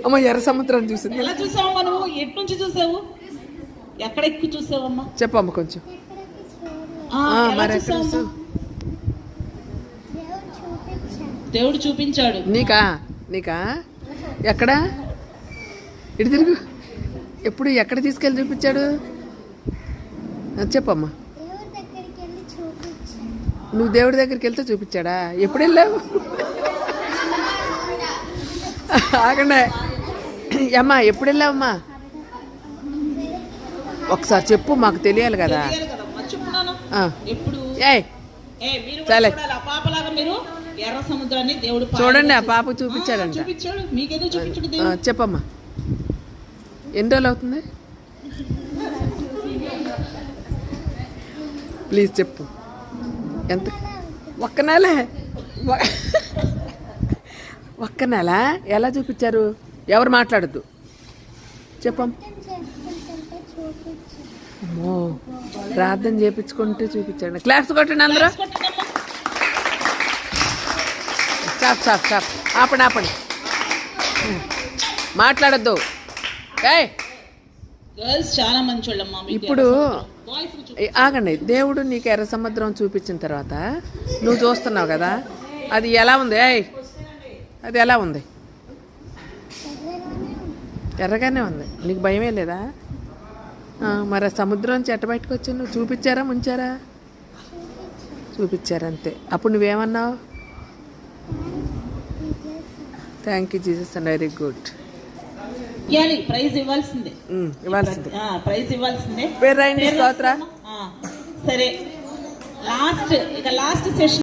అమ్మ ఎర్ర సముద్రం చూసింది. ఎలా చూసావమ్మా నువ్వు? ఎటు నుంచి చూసావు? ఎక్కడ ఎక్కువ చూసావమ్మా? చెప్పమ్మా కొంచెం. మరి ఎక్కడ చూసావు? దేవుడు చూపించాడు. నీకా ఎక్కడ? ఇటు తిరుగు. ఎప్పుడు ఎక్కడ తీసుకెళ్ళి చూపించాడు చెప్పమ్మా. నువ్వు దేవుడి దగ్గరికి వెళ్తే చూపించాడా? ఎప్పుడు వెళ్ళావు? ఆగండి అమ్మా, ఎప్పుడు వెళ్ళావమ్మా? ఒకసారి చెప్పు, మాకు తెలియాలి కదా. సరే ఎర్ర సముద్రాన్ని దేవుడు చూడండి, ఆ పాప చూపించాడంట. చెప్పమ్మా, ఎన్ని రోజులు అవుతుంది? ప్లీజ్ చెప్పు. ఎంత? ఒక్క నెల? ఎలా చూపించారు? ఎవరు మాట్లాడద్దు, చెప్పమ్మా. అమ్మో, ప్రార్థన చేయించుకుంటూ చూపించాడు. క్లాప్స్ కొట్టండి అందరూ. చాప్ ఆపండి. మాట్లాడద్దు. చాలా మంచోళ్ళమ్మా. ఇప్పుడు ఆగండి. దేవుడు నీకు ఎర్ర సముద్రం చూపించిన తర్వాత నువ్వు చూస్తున్నావు కదా, అది ఎలా ఉంది? అది ఎలా ఉంది? ఎర్రగానే ఉంది. నీకు భయమే లేదా? మరి ఆ సముద్రం నుంచి ఎట్ట బయటకు వచ్చి నువ్వు చూపించారా, ముంచారా? చూపించారు అంతే. అప్పుడు నువ్వేమన్నావు? Thank you Jesus and very good. Prize ఇవ్వాల్సిందే. ప్రైజ్ ఇవ్వాల్సిందే. పేరు రాయండి. స్తోత్ర. సరే, లాస్ట్ సెషన్.